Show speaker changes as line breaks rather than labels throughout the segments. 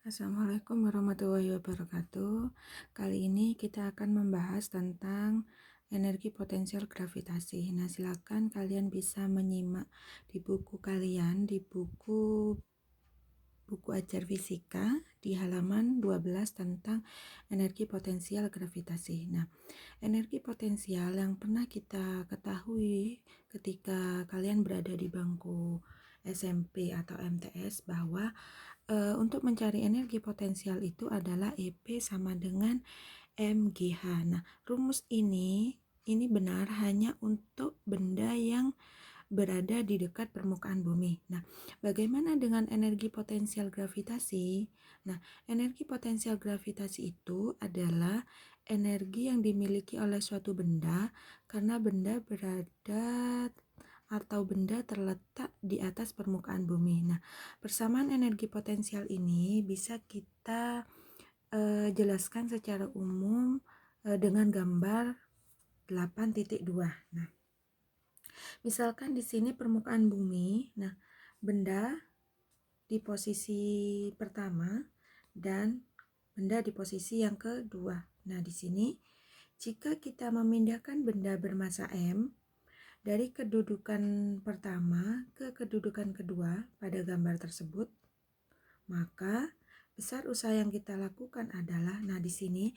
Assalamualaikum warahmatullahi wabarakatuh. Kali ini kita akan membahas tentang energi potensial gravitasi. Nah, silakan kalian bisa menyimak di buku kalian, di buku ajar fisika di halaman 12 tentang energi potensial gravitasi. Nah, energi potensial yang pernah kita ketahui ketika kalian berada di bangku SMP atau MTS bahwa untuk mencari energi potensial itu adalah EP sama dengan mgh. Nah, rumus ini benar hanya untuk benda yang berada di dekat permukaan bumi. Nah, bagaimana dengan energi potensial gravitasi? Nah, energi potensial gravitasi itu adalah energi yang dimiliki oleh suatu benda karena benda berada atau benda terletak di atas permukaan bumi. Nah, persamaan energi potensial ini bisa kita jelaskan secara umum dengan gambar 8.2. Nah, misalkan di sini permukaan bumi, nah benda di posisi pertama dan benda di posisi yang kedua. Nah, di sini jika kita memindahkan benda bermasa M dari kedudukan pertama ke kedudukan kedua pada gambar tersebut, maka besar usaha yang kita lakukan adalah, nah di sini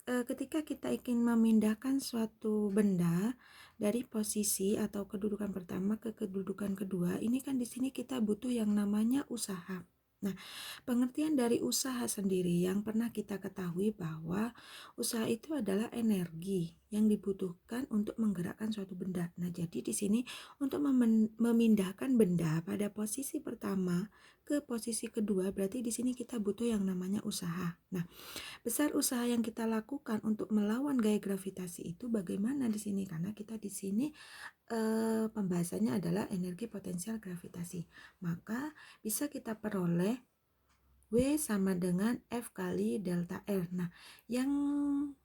ketika kita ingin memindahkan suatu benda dari posisi atau kedudukan pertama ke kedudukan kedua, ini kan di sini kita butuh yang namanya usaha. Nah, pengertian dari usaha sendiri yang pernah kita ketahui bahwa usaha itu adalah energi yang dibutuhkan untuk menggerakkan suatu benda. Nah, jadi di sini untuk memindahkan benda pada posisi pertama ke posisi kedua, berarti di sini kita butuh yang namanya usaha. Nah, besar usaha yang kita lakukan untuk melawan gaya gravitasi itu bagaimana di sini? Karena kita di sini pembahasannya adalah energi potensial gravitasi. Maka bisa kita peroleh W sama dengan F kali delta R. Nah, yang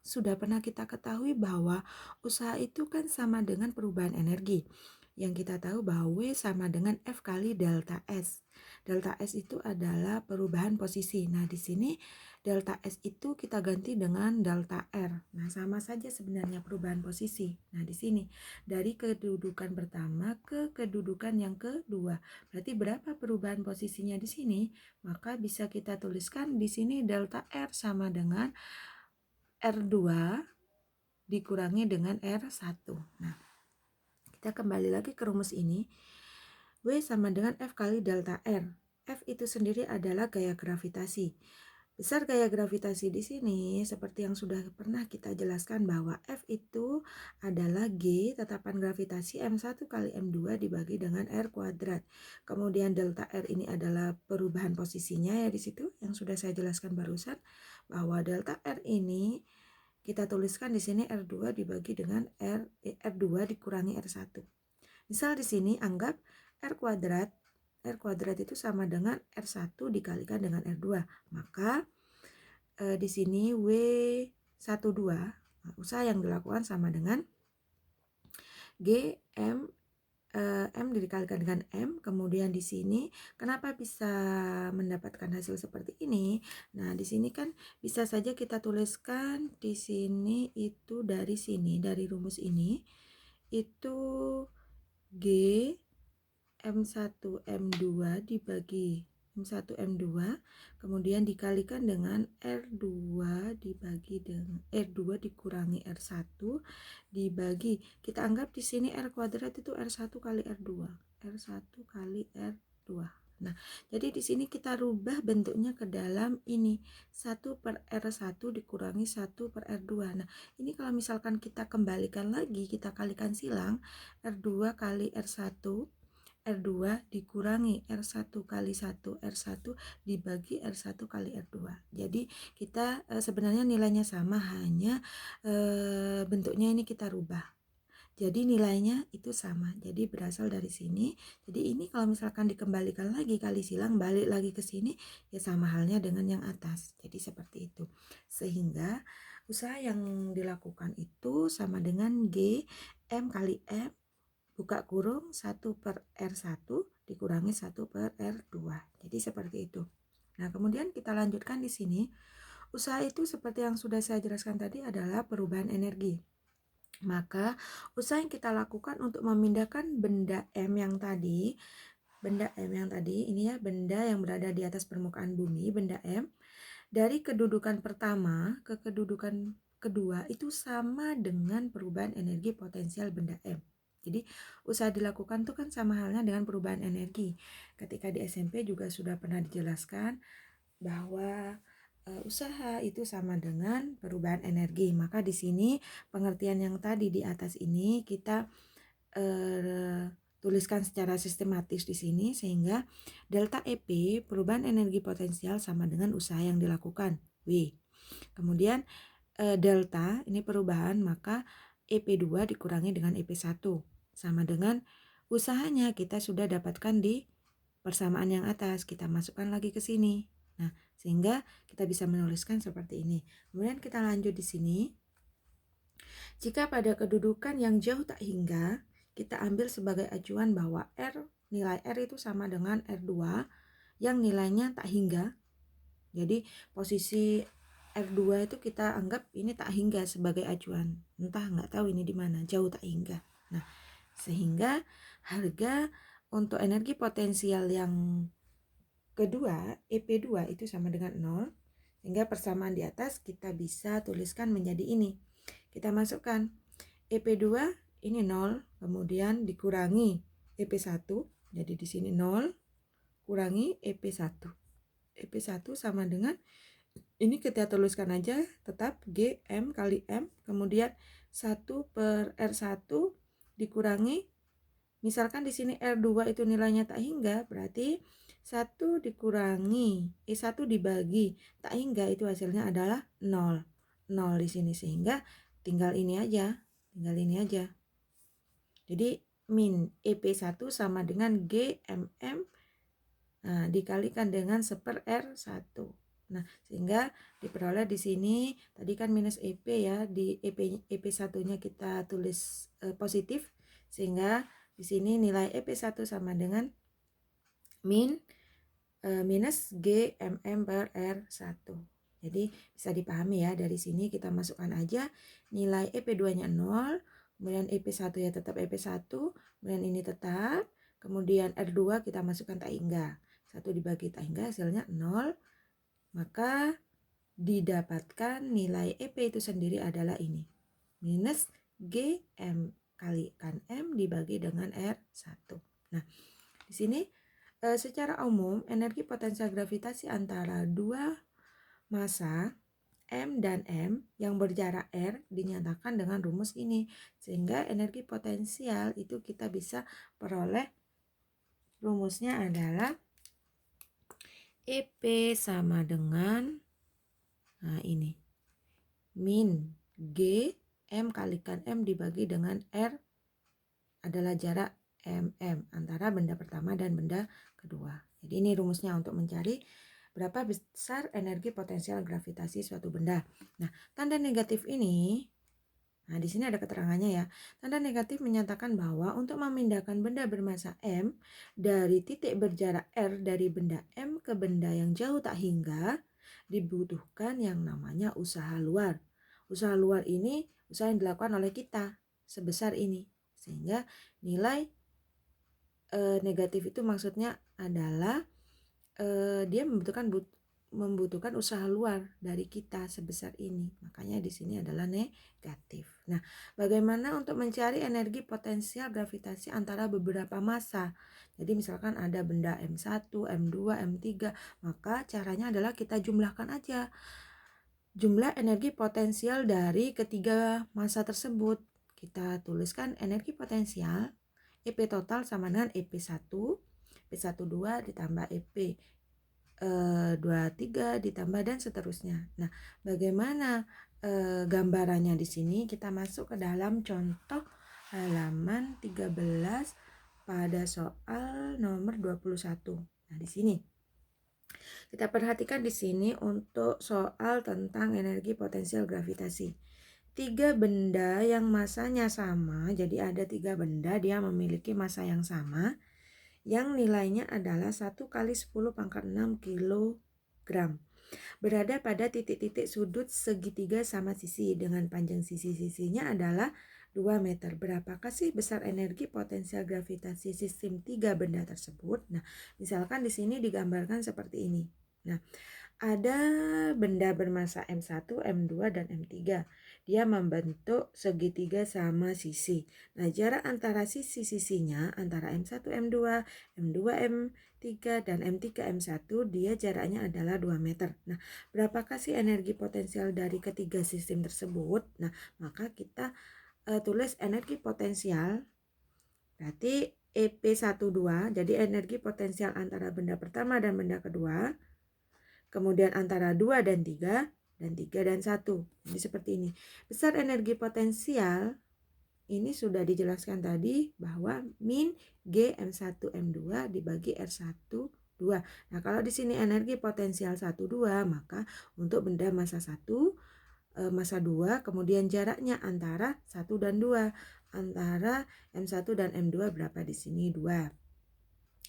sudah pernah kita ketahui bahwa usaha itu kan sama dengan perubahan energi. Yang kita tahu bahwa W sama dengan F kali delta S. Delta S itu adalah perubahan posisi. Nah, di sini delta S itu kita ganti dengan delta R. Nah, sama saja sebenarnya perubahan posisi. Nah, di sini dari kedudukan pertama ke kedudukan yang kedua. Berarti berapa perubahan posisinya di sini? Maka bisa kita tuliskan di sini delta R sama dengan R2 dikurangi dengan R1. Nah, kita kembali lagi ke rumus ini. W sama dengan F kali delta R. F itu sendiri adalah gaya gravitasi. Besar gaya gravitasi di sini seperti yang sudah pernah kita jelaskan bahwa F itu adalah G tetapan gravitasi M1 kali M2 dibagi dengan R kuadrat. Kemudian delta R ini adalah perubahan posisinya ya di situ yang sudah saya jelaskan barusan bahwa delta R ini kita tuliskan di sini R2 dibagi dengan R2 dikurangi R1. Misal di sini anggap R kuadrat itu sama dengan R1 dikalikan dengan R2. Maka di sini W12 usaha yang dilakukan sama dengan G M dikalikan dengan M. Kemudian di sini kenapa bisa mendapatkan hasil seperti ini? Nah, di sini kan bisa saja kita tuliskan di sini itu dari rumus ini itu G M1 M2 dibagi M1 M2 kemudian dikalikan dengan R2 dibagi dengan R2 dikurangi R1 dibagi, kita anggap di sini R kuadrat itu R1 kali R2 R1 kali R2. Nah, jadi di sini kita rubah bentuknya ke dalam ini 1 per R1 dikurangi 1 per R2. Nah, ini kalau misalkan kita kembalikan lagi, kita kalikan silang R2 kali R1 R2 dikurangi R1 kali 1 R1 dibagi R1 kali R2. Jadi kita sebenarnya nilainya sama, hanya bentuknya ini kita rubah. Jadi nilainya itu sama. Jadi berasal dari sini. Jadi ini kalau misalkan dikembalikan lagi kali silang balik lagi ke sini ya sama halnya dengan yang atas. Jadi seperti itu. Sehingga usaha yang dilakukan itu sama dengan G M kali M buka kurung 1 per R1 dikurangi 1 per R2. Jadi seperti itu. Nah, kemudian kita lanjutkan di sini. Usaha itu seperti yang sudah saya jelaskan tadi adalah perubahan energi. Maka usaha yang kita lakukan untuk memindahkan benda M yang tadi, ini ya, benda yang berada di atas permukaan bumi, benda M, dari kedudukan pertama ke kedudukan kedua itu sama dengan perubahan energi potensial benda M. Jadi usaha dilakukan itu kan sama halnya dengan perubahan energi. Ketika di SMP juga sudah pernah dijelaskan bahwa usaha itu sama dengan perubahan energi. Maka di sini pengertian yang tadi di atas ini kita tuliskan secara sistematis di sini, sehingga delta EP perubahan energi potensial sama dengan usaha yang dilakukan, W. Kemudian delta ini perubahan, maka EP2 dikurangi dengan EP1 sama dengan usahanya kita sudah dapatkan di persamaan yang atas, kita masukkan lagi ke sini. Nah, sehingga kita bisa menuliskan seperti ini. Kemudian kita lanjut di sini. Jika pada kedudukan yang jauh tak hingga, kita ambil sebagai acuan bahwa nilai R itu sama dengan R2 yang nilainya tak hingga. Jadi posisi R2 itu kita anggap ini tak hingga sebagai acuan. Entah, nggak tahu ini di mana, jauh tak hingga. Nah, sehingga harga untuk energi potensial yang kedua, EP2 itu sama dengan 0, sehingga persamaan di atas kita bisa tuliskan menjadi ini. Kita masukkan EP2 ini 0, kemudian dikurangi EP1, jadi di sini 0, kurangi EP1. EP1 sama dengan, ini kita tuliskan aja, tetap GM kali M, kemudian 1 per R1 dikurangi, misalkan di sini R2 itu nilainya tak hingga, berarti 1 dikurangi E1 dibagi tak hingga itu hasilnya adalah 0. 0 di sini, sehingga tinggal ini aja. Jadi min EP1 sama dengan GMM dikalikan dengan 1/R1. Nah, sehingga diperoleh di sini tadi kan minus EP ya, di EP1-nya kita tulis positif, sehingga di sini nilai EP1 sama dengan minus GMM per R1. Jadi bisa dipahami ya, dari sini kita masukkan aja nilai EP2-nya 0, kemudian EP1 ya tetap EP1, kemudian ini tetap, kemudian R2 kita masukkan tak hingga. 1 dibagi tak hingga hasilnya 0, maka didapatkan nilai EP itu sendiri adalah ini. Minus GM kalikan M dibagi dengan R1. Nah, di sini secara umum energi potensial gravitasi antara dua massa M dan M yang berjarak R dinyatakan dengan rumus ini, sehingga energi potensial itu kita bisa peroleh rumusnya adalah EP sama dengan ini min G M kalikan M dibagi dengan R adalah jarak MM antara benda pertama dan benda kedua. Jadi ini rumusnya untuk mencari berapa besar energi potensial gravitasi suatu benda. Nah, tanda negatif ini, di sini ada keterangannya ya. Tanda negatif menyatakan bahwa untuk memindahkan benda bermassa M dari titik berjarak R dari benda M ke benda yang jauh tak hingga, dibutuhkan yang namanya usaha luar. Usaha luar ini usaha yang dilakukan oleh kita sebesar ini. Sehingga nilai negatif itu maksudnya adalah dia membutuhkan usaha luar dari kita sebesar ini. Makanya di sini adalah negatif. Nah, bagaimana untuk mencari energi potensial gravitasi antara beberapa massa? Jadi misalkan ada benda M1, M2, M3, maka caranya adalah kita jumlahkan aja jumlah energi potensial dari ketiga massa tersebut. Kita tuliskan energi potensial EP total sama dengan EP1, EP12 ditambah EP23 ditambah dan seterusnya. Nah, bagaimana gambarannya di sini? Kita masuk ke dalam contoh halaman 13 pada soal nomor 21. Nah, di sini kita perhatikan di sini untuk soal tentang energi potensial gravitasi. 3 benda yang masanya sama, jadi ada 3 benda dia memiliki massa yang sama, yang nilainya adalah 1 kali 10 pangkat 6 kilo gram. Berada pada titik-titik sudut segitiga sama sisi dengan panjang sisi-sisinya adalah 2 meter. Berapakah sih besar energi potensial gravitasi sistem 3 benda tersebut? Nah, misalkan di sini digambarkan seperti ini. Nah, ada benda bermasa M1, M2, dan M3. Dia membentuk segitiga sama sisi. Nah, jarak antara sisi-sisinya antara M1, M2, M2, M3, dan M3, M1, dia jaraknya adalah 2 meter. Nah, berapakah sih energi potensial dari ketiga sistem tersebut? Nah, maka kita tulis energi potensial, berarti EP12, jadi energi potensial antara benda pertama dan benda kedua, kemudian antara 2 dan 3, dan 3 dan 1. Jadi seperti ini. Besar energi potensial ini sudah dijelaskan tadi bahwa min G M1 M2 dibagi R1 2. Nah, kalau di sini energi potensial 1 2, maka untuk benda massa 1, massa 2, kemudian jaraknya antara 1 dan 2. Antara M1 dan M2 berapa di sini? 2.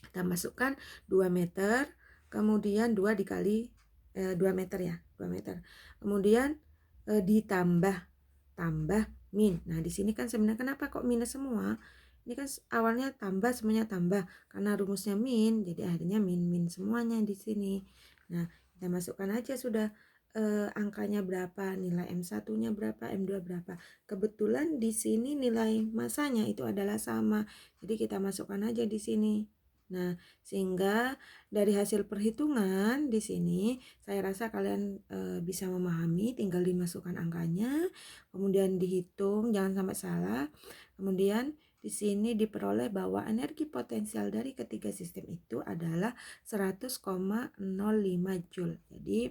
Kita masukkan 2 meter, kemudian 2 dikali 2 meter ya, 2 meter. Kemudian ditambah min. Nah, di sini kan sebenarnya kenapa kok minus semua? Ini kan awalnya tambah, semuanya tambah. Karena rumusnya min, jadi akhirnya min semuanya di sini. Nah, kita masukkan aja sudah angkanya berapa, nilai M1-nya berapa, M2 berapa. Kebetulan di sini nilai masanya itu adalah sama. Jadi kita masukkan aja di sini. Nah, sehingga dari hasil perhitungan di sini saya rasa kalian bisa memahami, tinggal dimasukkan angkanya, kemudian dihitung, jangan sampai salah. Kemudian di sini diperoleh bahwa energi potensial dari ketiga sistem itu adalah 100,05 Joule. Jadi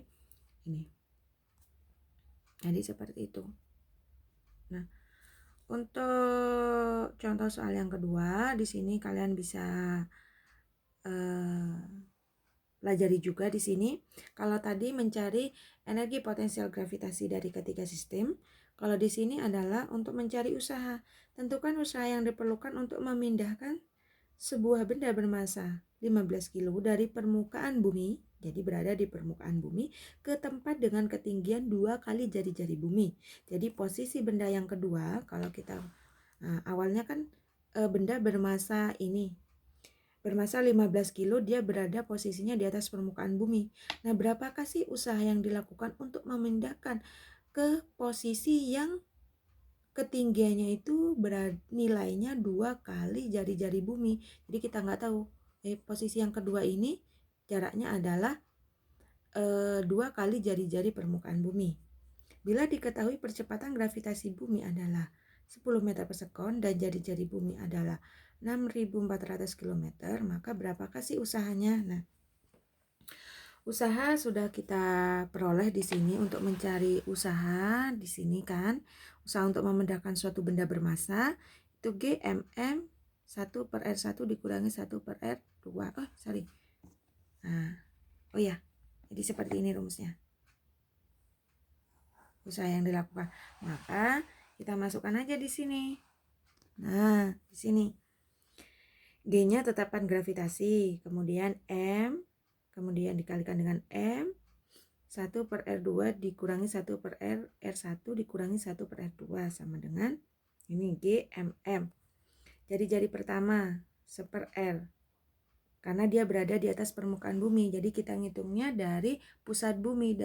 ini. Jadi seperti itu. Nah, untuk contoh soal yang kedua, di sini kalian bisa pelajari juga di sini. Kalau tadi mencari energi potensial gravitasi dari ketiga sistem, kalau di sini adalah untuk mencari usaha. Tentukan usaha yang diperlukan untuk memindahkan sebuah benda bermassa 15 kilo dari permukaan bumi, jadi berada di permukaan bumi, ke tempat dengan ketinggian 2 kali jari-jari bumi. Jadi posisi benda yang kedua, kalau kita awalnya kan benda bermassa ini bermassa 15 kilo, dia berada posisinya di atas permukaan bumi. Nah, berapakah sih usaha yang dilakukan untuk memindahkan ke posisi yang ketinggiannya itu nilainya 2 kali jari-jari bumi. Jadi kita nggak tahu posisi yang kedua ini jaraknya adalah 2 kali jari-jari permukaan bumi. Bila diketahui percepatan gravitasi bumi adalah 10 meter per sekon dan jari-jari bumi adalah 6.400 km, maka berapakah sih usahanya? Nah, usaha sudah kita peroleh di sini untuk mencari usaha di sini kan. Usaha untuk memindahkan suatu benda bermassa itu G mm 1 per R1 dikurangi 1 per R2. Nah, oh ya, jadi seperti ini rumusnya. Usaha yang dilakukan. Maka kita masukkan aja di sini. Nah, di sini. G-nya tetapan gravitasi, kemudian M, kemudian dikalikan dengan M, 1 per R2 dikurangi 1 per R1 dikurangi 1 per R2 sama dengan ini G mm. Jari-jari pertama 1 per R. Karena dia berada di atas permukaan bumi, jadi kita ngitungnya dari pusat bumi,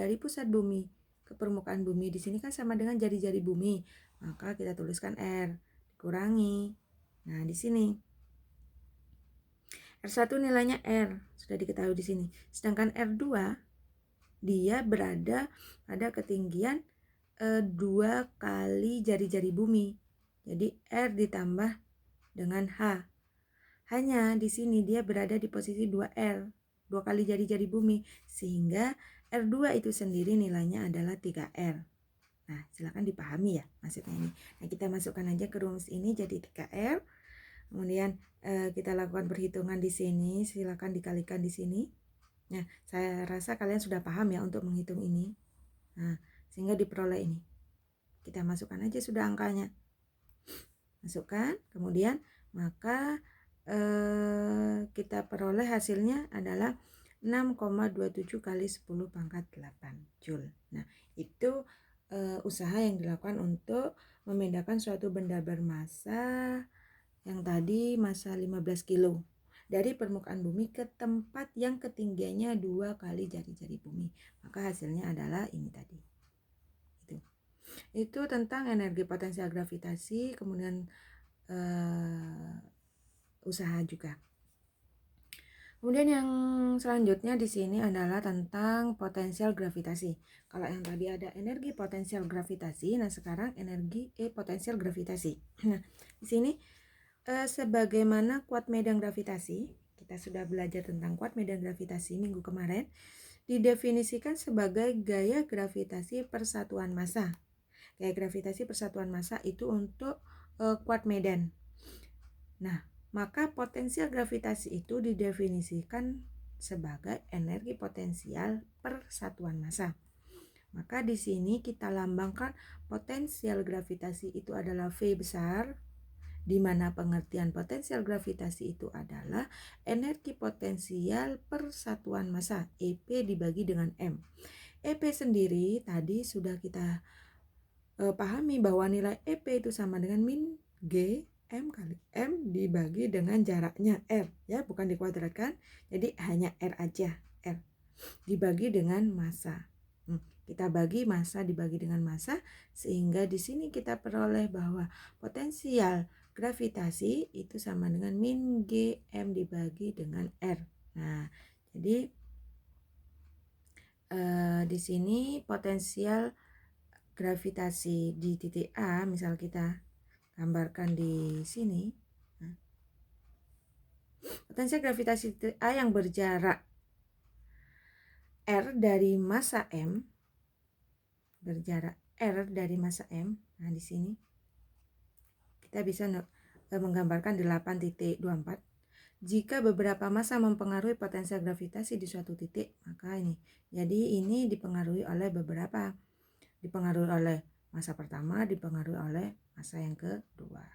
ke permukaan bumi. Di sini kan sama dengan jari-jari bumi. Maka kita tuliskan R dikurangi. Nah, di sini R1 nilainya R, sudah diketahui di sini. Sedangkan R2 dia berada pada ketinggian 2 kali jari-jari bumi. Jadi R ditambah dengan H. Hanya di sini dia berada di posisi 2R, 2 kali jari-jari bumi, sehingga R2 itu sendiri nilainya adalah 3R. Nah, silakan dipahami ya maksudnya ini. Nah, kita masukkan aja ke rumus ini jadi 3R. Kemudian kita lakukan perhitungan di sini, silakan dikalikan di sini. Nah, saya rasa kalian sudah paham ya untuk menghitung ini. Nah, sehingga diperoleh ini. Kita masukkan aja sudah angkanya. Masukkan, kemudian maka kita peroleh hasilnya adalah 6,27 kali 10 pangkat 8 Joule. Nah, itu usaha yang dilakukan untuk memindahkan suatu benda bermassa yang tadi massa 15 kilo dari permukaan bumi ke tempat yang ketinggiannya 2 kali jari-jari bumi. Maka hasilnya adalah ini tadi. Itu tentang energi potensial gravitasi, kemudian usaha juga. Kemudian yang selanjutnya di sini adalah tentang potensial gravitasi. Kalau yang tadi ada energi potensial gravitasi, nah sekarang energi potensial gravitasi. Nah, di sini sebagaimana kuat medan gravitasi, kita sudah belajar tentang kuat medan gravitasi minggu kemarin, didefinisikan sebagai gaya gravitasi persatuan massa. Gaya gravitasi persatuan massa itu untuk kuat medan. Nah, maka potensial gravitasi itu didefinisikan sebagai energi potensial persatuan massa. Maka di sini kita lambangkan potensial gravitasi itu adalah V besar, di mana pengertian potensial gravitasi itu adalah energi potensial persatuan massa, EP dibagi dengan M. EP sendiri tadi sudah kita pahami bahwa nilai EP itu sama dengan min G M kali M dibagi dengan jaraknya R, ya, bukan dikuadratkan, jadi hanya R aja, R dibagi dengan massa. Kita bagi massa dibagi dengan massa, sehingga di sini kita peroleh bahwa potensial gravitasi itu sama dengan min G M dibagi dengan R. Nah, jadi di sini potensial gravitasi di titik A, misal kita gambarkan di sini. Nah, potensial gravitasi titik A yang berjarak R dari massa M, berjarak R dari massa M. Nah, di sini kita bisa menggambarkan 8.24. Jika beberapa massa mempengaruhi potensial gravitasi di suatu titik, maka ini. Jadi ini dipengaruhi oleh beberapa. Dipengaruhi oleh massa pertama, dipengaruhi oleh massa yang kedua.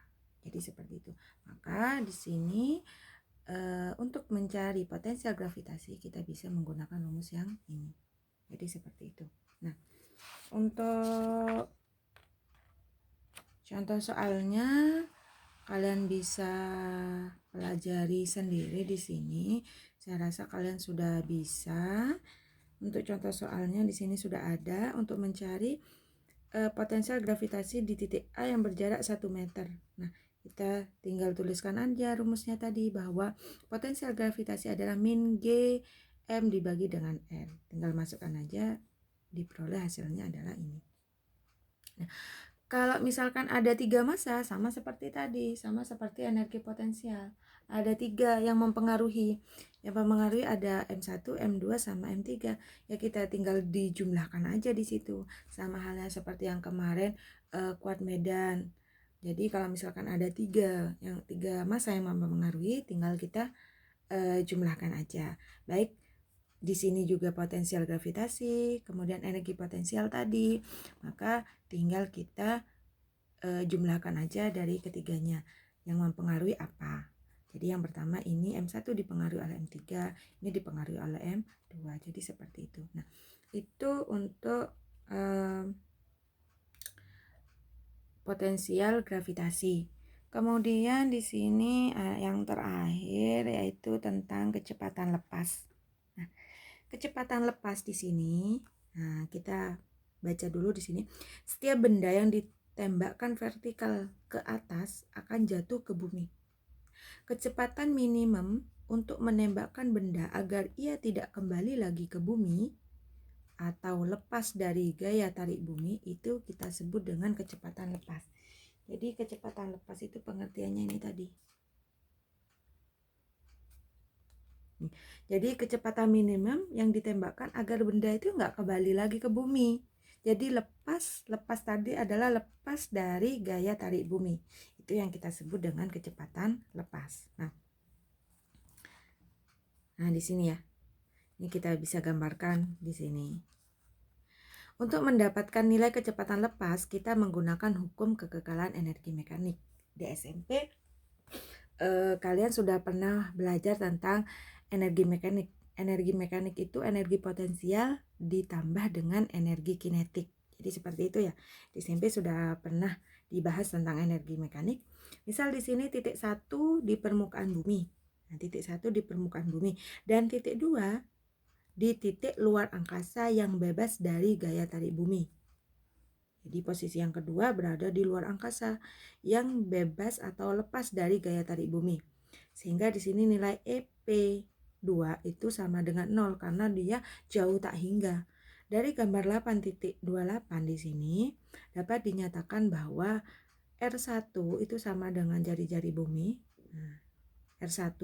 Jadi seperti itu. Maka di sini untuk mencari potensial gravitasi kita bisa menggunakan rumus yang ini. Jadi seperti itu. Nah, untuk contoh soalnya kalian bisa pelajari sendiri di sini. Saya rasa kalian sudah bisa. Untuk contoh soalnya di sini sudah ada untuk mencari potensial gravitasi di titik A yang berjarak 1 meter. Nah, kita tinggal tuliskan aja rumusnya tadi bahwa potensial gravitasi adalah min G M dibagi dengan R. Tinggal masukkan aja, diperoleh hasilnya adalah ini. Nah, kalau misalkan ada 3 massa, sama seperti tadi, sama seperti energi potensial. Ada 3 yang mempengaruhi. Yang mempengaruhi ada M1, M2, sama M3. Ya kita tinggal dijumlahkan aja di situ. Sama halnya seperti yang kemarin kuat medan. Jadi kalau misalkan ada 3 massa yang mempengaruhi, tinggal kita jumlahkan aja. Baik di sini juga potensial gravitasi, kemudian energi potensial tadi. Maka tinggal kita jumlahkan aja dari ketiganya yang mempengaruhi apa. Jadi yang pertama ini M1 dipengaruhi oleh M3, ini dipengaruhi oleh M2. Jadi seperti itu. Nah, itu untuk potensial gravitasi. Kemudian di sini yang terakhir yaitu tentang kecepatan lepas. Nah, kecepatan lepas di sini, nah kita baca dulu di sini. Setiap benda yang ditembakkan vertikal ke atas akan jatuh ke bumi. Kecepatan minimum untuk menembakkan benda agar ia tidak kembali lagi ke bumi atau lepas dari gaya tarik bumi itu kita sebut dengan kecepatan lepas. Jadi kecepatan lepas itu pengertiannya ini tadi. Jadi kecepatan minimum yang ditembakkan agar benda itu nggak kembali lagi ke bumi. Jadi lepas tadi adalah lepas dari gaya tarik bumi. Itu yang kita sebut dengan kecepatan lepas. Nah di sini ya. Ini kita bisa gambarkan di sini. Untuk mendapatkan nilai kecepatan lepas, kita menggunakan hukum kekekalan energi mekanik. Di SMP, kalian sudah pernah belajar tentang energi mekanik. energi mekanik itu energi potensial ditambah dengan energi kinetik. Jadi seperti itu ya. Di SMP sudah pernah dibahas tentang energi mekanik. Misal di sini titik 1 di permukaan bumi. Nah, titik 1 di permukaan bumi dan titik 2 di titik luar angkasa yang bebas dari gaya tarik bumi. Jadi posisi yang kedua berada di luar angkasa yang bebas atau lepas dari gaya tarik bumi. Sehingga di sini nilai EP2 itu sama dengan 0 karena dia jauh tak hingga. Dari gambar 8.28 di sini dapat dinyatakan bahwa R1 itu sama dengan jari-jari bumi. Nah, R1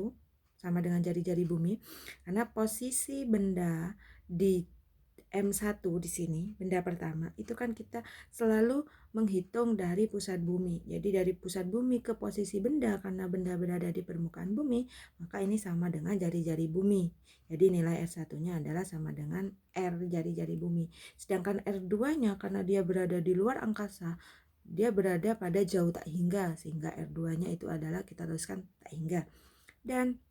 sama dengan jari-jari bumi karena posisi benda di M1 di sini, benda pertama, itu kan kita selalu menghitung dari pusat bumi. Jadi dari pusat bumi ke posisi benda, karena benda berada di permukaan bumi, maka ini sama dengan jari-jari bumi. Jadi nilai R1-nya adalah sama dengan R jari-jari bumi. Sedangkan R2-nya karena dia berada di luar angkasa, dia berada pada jauh tak hingga, sehingga R2-nya itu adalah kita tuliskan tak hingga. Dan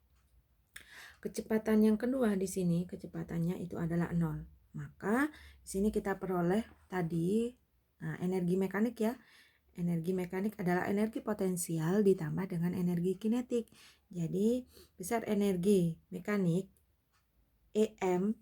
kecepatan yang kedua di sini, kecepatannya itu adalah 0. Maka di sini kita peroleh tadi energi mekanik ya. Energi mekanik adalah energi potensial ditambah dengan energi kinetik. Jadi besar energi mekanik EM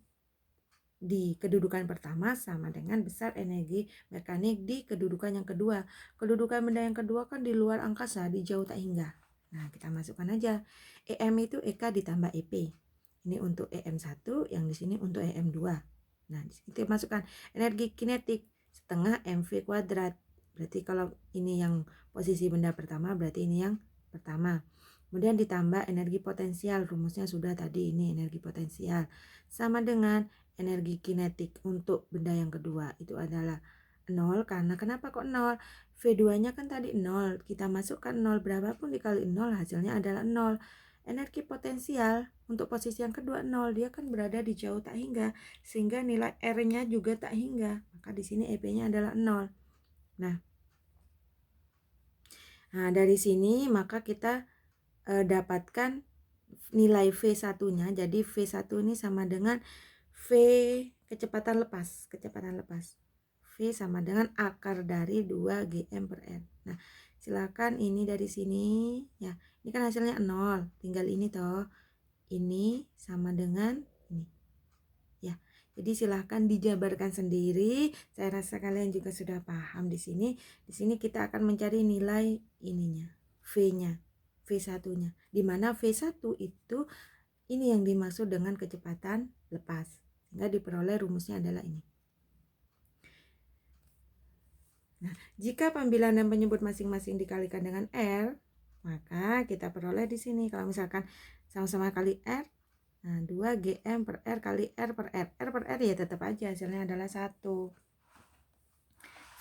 di kedudukan pertama sama dengan besar energi mekanik di kedudukan yang kedua. Kedudukan benda yang kedua kan di luar angkasa, di jauh tak hingga. Nah, kita masukkan aja. EM itu EK ditambah EP. Ini untuk EM1, yang di sini untuk EM2. Nah, di sini kita masukkan energi kinetik setengah MV kuadrat. Berarti kalau ini yang posisi benda pertama, berarti ini yang pertama. Kemudian ditambah energi potensial, rumusnya sudah tadi, ini energi potensial. Sama dengan energi kinetik untuk benda yang kedua, itu adalah 0, karena kenapa kok 0? V2-nya kan tadi 0, kita masukkan 0, berapapun dikali 0 hasilnya adalah 0. Energi potensial untuk posisi yang kedua 0, dia kan berada di jauh tak hingga, sehingga nilai R-nya juga tak hingga, maka di sini EP-nya adalah 0. Nah, dari sini maka kita dapatkan nilai V1-nya. Jadi V1 ini sama dengan V kecepatan lepas. V sama dengan akar dari 2 GM per R. Nah, silakan ini dari sini ya. Ini kan hasilnya 0, tinggal ini toh. Ini sama dengan ini. Ya. Jadi silahkan dijabarkan sendiri. Saya rasa kalian juga sudah paham di sini. Di sini kita akan mencari nilai ininya, V-nya, V1-nya. Di mana V1 itu ini yang dimaksud dengan kecepatan lepas. Sehingga diperoleh rumusnya adalah ini. Nah, jika pambilan dan penyebut masing-masing dikalikan dengan R, maka kita peroleh di sini. Kalau misalkan sama-sama kali R, nah 2 GM per R kali R per R. R per R ya tetap aja hasilnya adalah 1.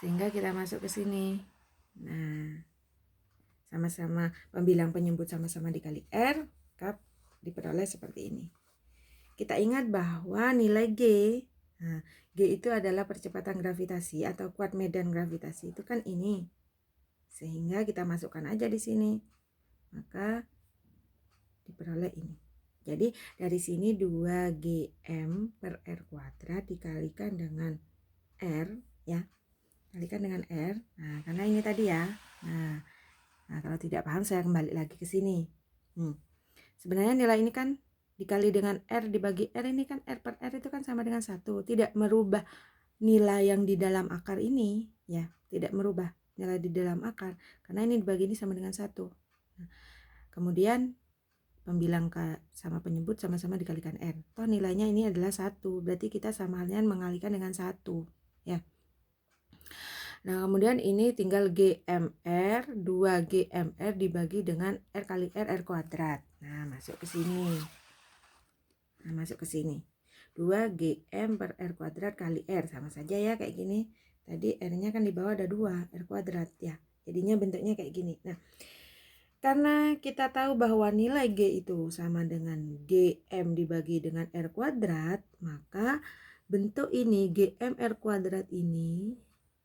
Sehingga kita masuk ke sini. Nah, sama-sama pembilang penyebut sama-sama dikali R, maka diperoleh seperti ini. Kita ingat bahwa nilai G, nah, G itu adalah percepatan gravitasi atau kuat medan gravitasi, itu kan ini. Sehingga kita masukkan aja di sini. Maka diperoleh ini. Jadi dari sini 2GM per R kuadrat dikalikan dengan R ya. Kalikan dengan R. Nah, karena ini tadi ya. Nah, kalau tidak paham saya kembali lagi ke sini. Sebenarnya nilai ini kan dikali dengan R dibagi R, ini kan R per R itu kan sama dengan 1. Tidak merubah nilai yang di dalam akar ini ya. Tidak merubah nilai di dalam akar. Karena ini dibagi ini sama dengan 1. Nah, kemudian pembilang sama penyebut sama-sama dikalikan R. Toh nilainya ini adalah 1. Berarti kita sama halnya mengalikan dengan 1. Ya. Nah, kemudian ini tinggal GMR, 2 GMR dibagi dengan R kali R kuadrat. Nah, masuk ke sini. 2 GM per R kuadrat kali R. Sama saja ya kayak gini. Tadi R-nya kan di bawah ada 2, R kuadrat ya. Jadinya bentuknya kayak gini. Nah, karena kita tahu bahwa nilai G itu sama dengan GM dibagi dengan R kuadrat, maka bentuk ini GM R kuadrat ini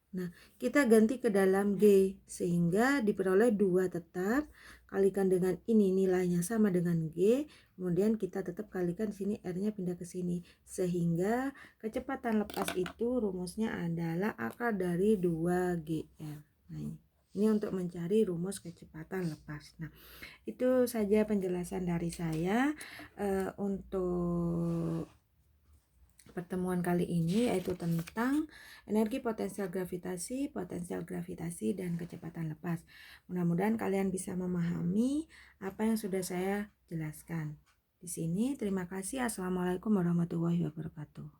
Nah, kita ganti ke dalam G sehingga diperoleh 2 tetap, kalikan dengan ini nilainya sama dengan G, kemudian kita tetap kalikan sini R-nya pindah ke sini. Sehingga kecepatan lepas itu rumusnya adalah akar dari 2GR. Nah, ini untuk mencari rumus kecepatan lepas. Nah, itu saja penjelasan dari saya untuk pertemuan kali ini, yaitu tentang energi potensial gravitasi, dan kecepatan lepas. Mudah-mudahan kalian bisa memahami apa yang sudah saya jelaskan. Di sini, terima kasih. Assalamualaikum warahmatullahi wabarakatuh.